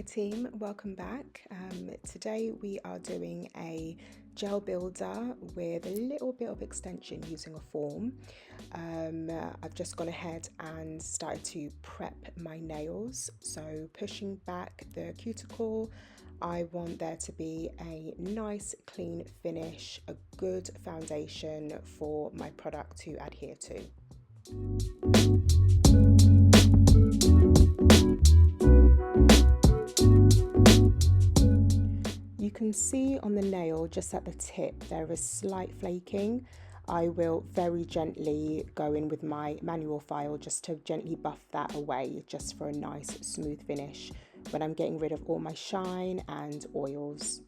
Hi team, welcome back. Today we are doing a gel builder with a little bit of extension using a form. I've just gone ahead and started to prep my nails. So pushing back the cuticle, I want there to be a nice clean finish, a good foundation for my product to adhere to. You can see on the nail just at the tip there is slight flaking. I will very gently go in with my manual file just to gently buff that away, just for a nice smooth finish when I'm getting rid of all my shine and oils.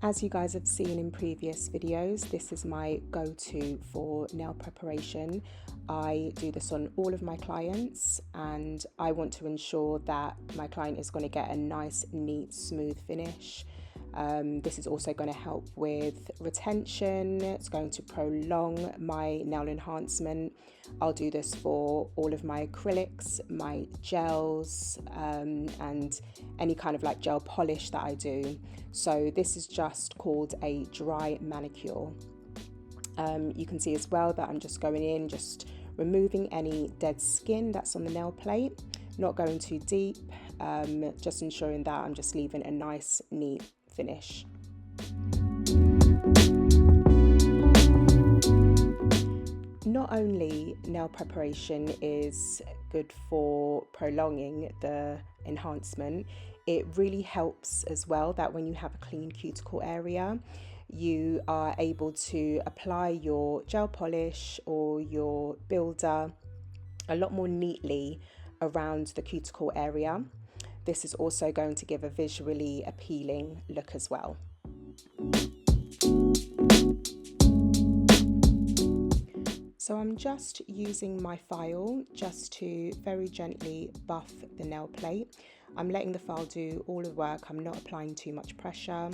As you guys have seen in previous videos, this is my go-to for nail preparation. I do this on all of my clients and I want to ensure that my client is going to get a nice, neat, smooth finish. This is also going to help with retention. It's going to prolong my nail enhancement. I'll do this for all of my acrylics, my gels, and any kind of like gel polish that I do. So this is just called a dry manicure. You can see as well that I'm just going in, just removing any dead skin that's on the nail plate, not going too deep, just ensuring that I'm just leaving a nice, neat finish. Not only nail preparation is good for prolonging the enhancement, it really helps as well that when you have a clean cuticle area, you are able to apply your gel polish or your builder a lot more neatly around the cuticle area. This is also going to give a visually appealing look as well. So I'm just using my file just to very gently buff the nail plate. I'm letting the file do all the work. I'm not applying too much pressure,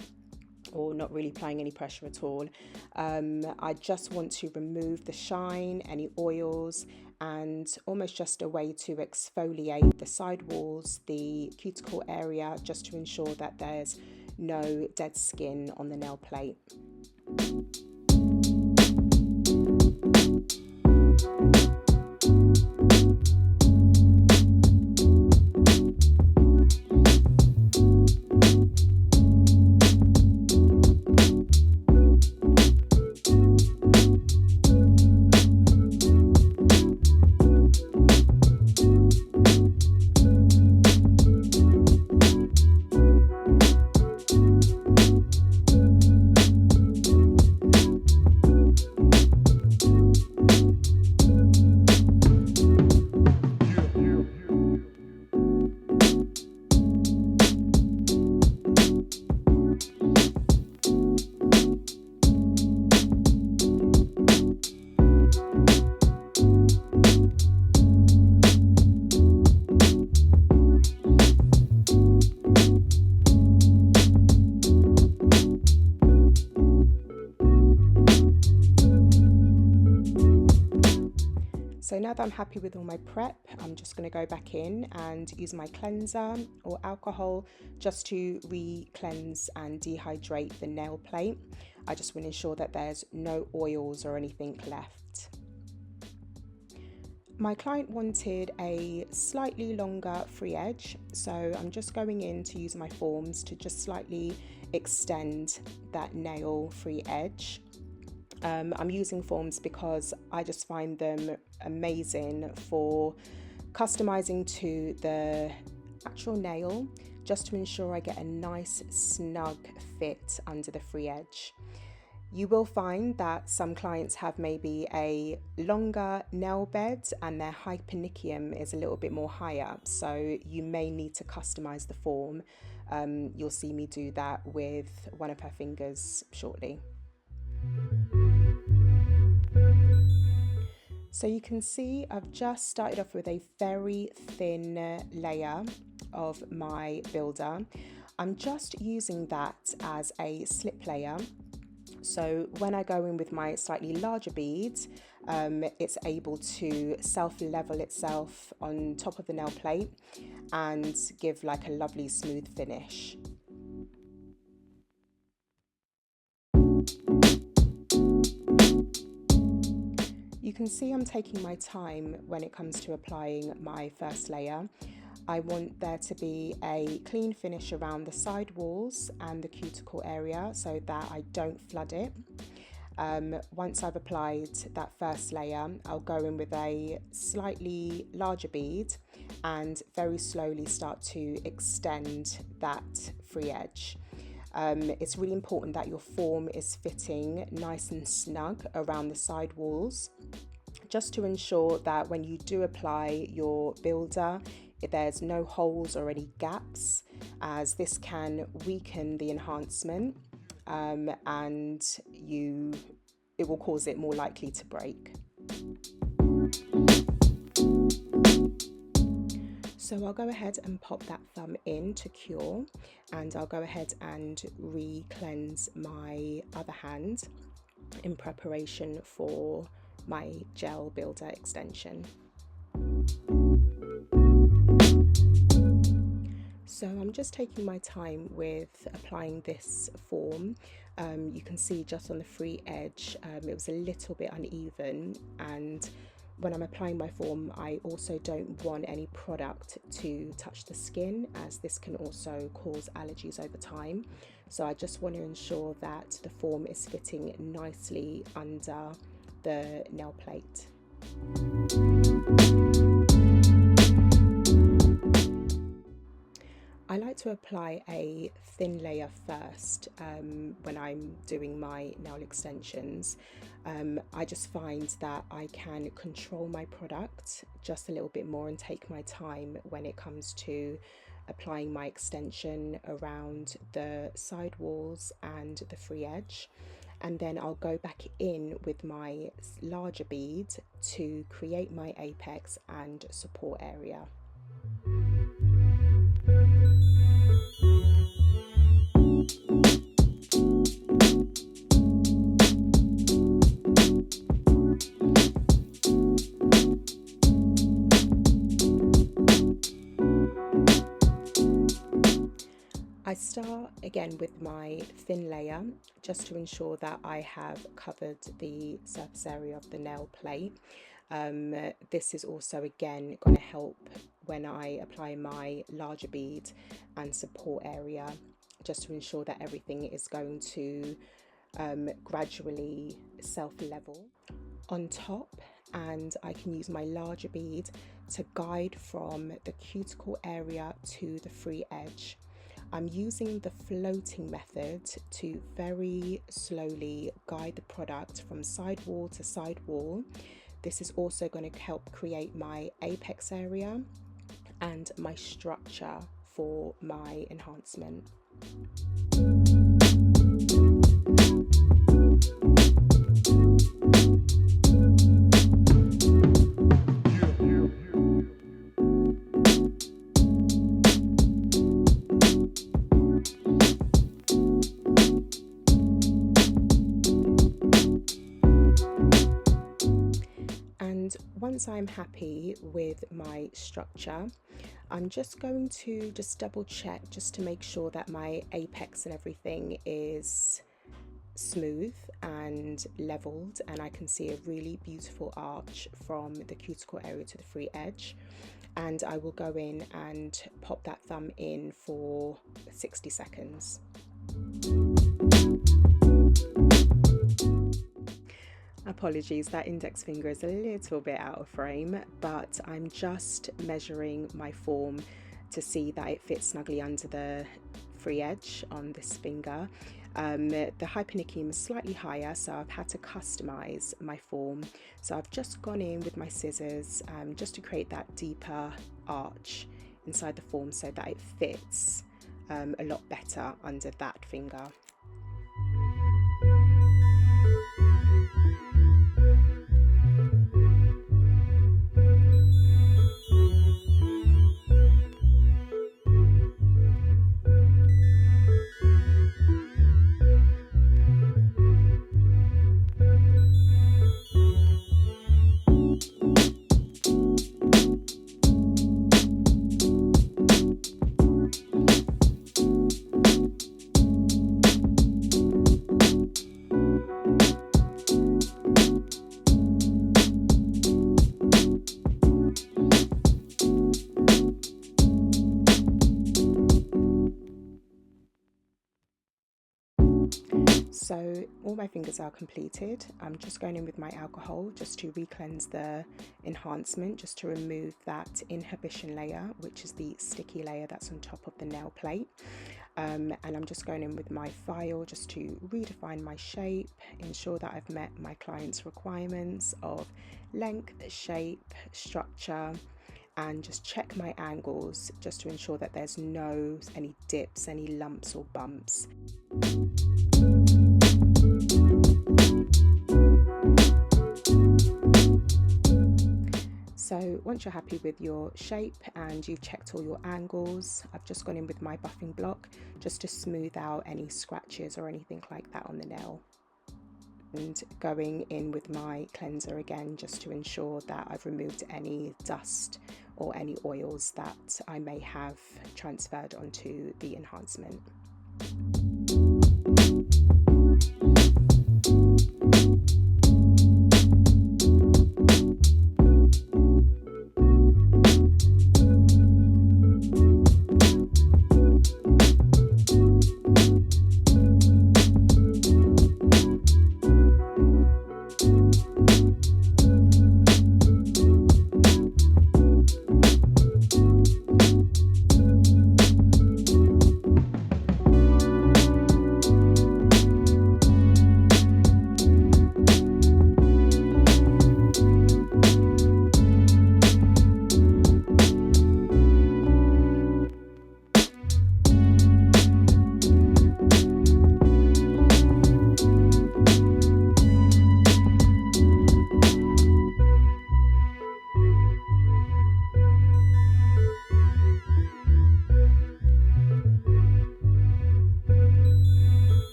or not really applying any pressure at all. I just want to remove the shine, any oils, and almost just a way to exfoliate the side walls, the cuticle area, just to ensure that there's no dead skin on the nail plate. So now that I'm happy with all my prep, I'm just going to go back in and use my cleanser or alcohol just to re-cleanse and dehydrate the nail plate. I just want to ensure that there's no oils or anything left. My client wanted a slightly longer free edge, so I'm just going in to use my forms to just slightly extend that nail free edge. I'm using forms because I just find them amazing for customizing to the actual nail, just to ensure I get a nice snug fit under the free edge. You will find that some clients have maybe a longer nail bed and their hypericium is a little bit more higher, so you may need to customize the form. You'll see me do that with one of her fingers shortly. So you can see I've just started off with a very thin layer of my builder. I'm just using that as a slip layer So when I go in with my slightly larger beads, it's able to self-level itself on top of the nail plate and give like a lovely smooth finish. You can see I'm taking my time when it comes to applying my first layer. I want there to be a clean finish around the side walls and the cuticle area so that I don't flood it. Once I've applied that first layer, I'll go in with a slightly larger bead and very slowly start to extend that free edge. It's really important that your form is fitting nice and snug around the side walls, just to ensure that when you do apply your builder, there's no holes or any gaps, as this can weaken the enhancement and it will cause it more likely to break. So I'll go ahead and pop that thumb in to cure, and I'll go ahead and re-cleanse my other hand in preparation for my gel builder extension. So I'm just taking my time with applying this form. You can see just on the free edge, it was a little bit uneven, and when I'm applying my form, I also don't want any product to touch the skin, as this can also cause allergies over time. So I just want to ensure that the form is fitting nicely under the nail plate. I like to apply a thin layer first when I'm doing my nail extensions. I just find that I can control my product just a little bit more and take my time when it comes to applying my extension around the side walls and the free edge. And then I'll go back in with my larger bead to create my apex and support area. I start again with my thin layer just to ensure that I have covered the surface area of the nail plate. This is also again going to help when I apply my larger bead and support area, just to ensure that everything is going to gradually self-level on top, and I can use my larger bead to guide from the cuticle area to the free edge. I'm using the floating method to very slowly guide the product from side wall to side wall. This is also going to help create my apex area and my structure for my enhancement. Once I'm happy with my structure, I'm just going to double check just to make sure that my apex and everything is smooth and leveled, and I can see a really beautiful arch from the cuticle area to the free edge. And I will go in and pop that thumb in for 60 seconds. Apologies, that index finger is a little bit out of frame, but I'm just measuring my form to see that it fits snugly under the free edge on this finger. The hypernicum is slightly higher, so I've had to customize my form. So I've just gone in with my scissors just to create that deeper arch inside the form so that it fits a lot better under that finger. all my fingers are completed, I'm just going in with my alcohol just to re-cleanse the enhancement, just to remove that inhibition layer, which is the sticky layer that's on top of the nail plate. And I'm just going in with my file just to redefine my shape, ensure that I've met my client's requirements of length, shape, structure, and just check my angles just to ensure that there's no any dips, any lumps or bumps. So once you're happy with your shape and you've checked all your angles, I've just gone in with my buffing block just to smooth out any scratches or anything like that on the nail. And going in with my cleanser again just to ensure that I've removed any dust or any oils that I may have transferred onto the enhancement.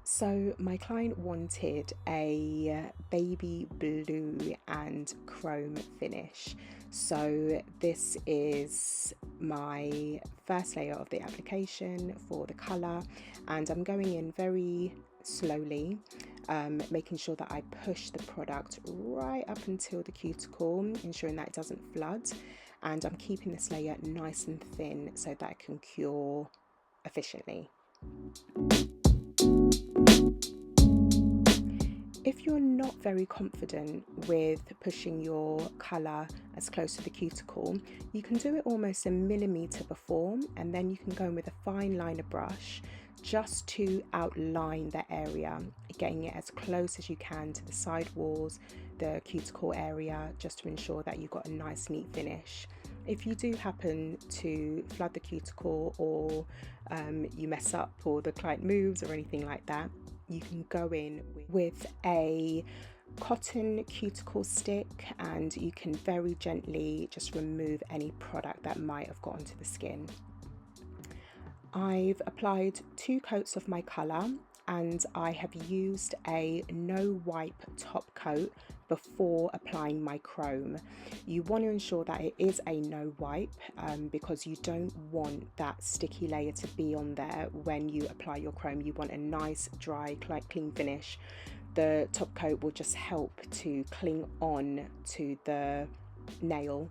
So my client wanted a baby blue and chrome finish. So this is my first layer of the application for the colour, and I'm going in very slowly, making sure that I push the product right up until the cuticle, ensuring that it doesn't flood, and I'm keeping this layer nice and thin so that it can cure efficiently. If you're not very confident with pushing your colour as close to the cuticle, you can do it almost a millimetre before, and then you can go in with a fine liner brush just to outline the area, getting it as close as you can to the side walls, the cuticle area, just to ensure that you've got a nice neat finish. If you do happen to flood the cuticle, or you mess up, or the client moves or anything like that, you can go in with a cotton cuticle stick and you can very gently just remove any product that might have got onto the skin. I've applied 2 coats of my colour, and I have used a no wipe top coat before applying my chrome. You want to ensure that it is a no wipe because you don't want that sticky layer to be on there when you apply your chrome. You want a nice dry clean finish. The top coat will just help to cling on to the nail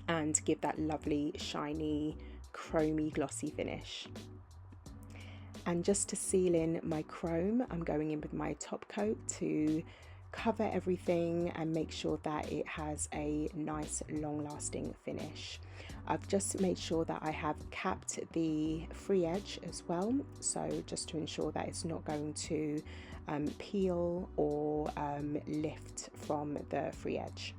and give that lovely shiny chromy glossy finish. And just to seal in my chrome, I'm going in with my top coat to cover everything and make sure that it has a nice long lasting finish. I've just made sure that I have capped the free edge as well, so just to ensure that it's not going to peel or lift from the free edge.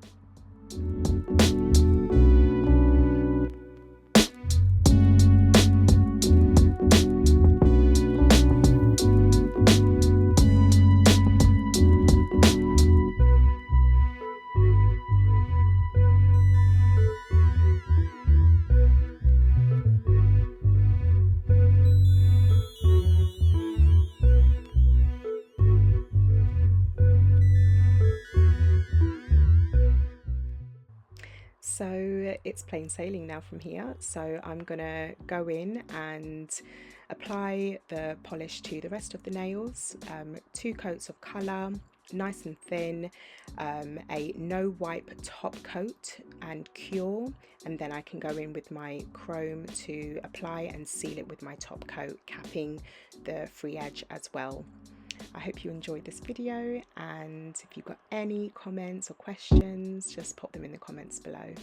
So it's plain sailing now from here. So I'm gonna go in and apply the polish to the rest of the nails, 2 coats of colour, nice and thin, a no wipe top coat and cure, and then I can go in with my chrome to apply and seal it with my top coat, capping the free edge as well. I hope you enjoyed this video, and if you've got any comments or questions, just pop them in the comments below.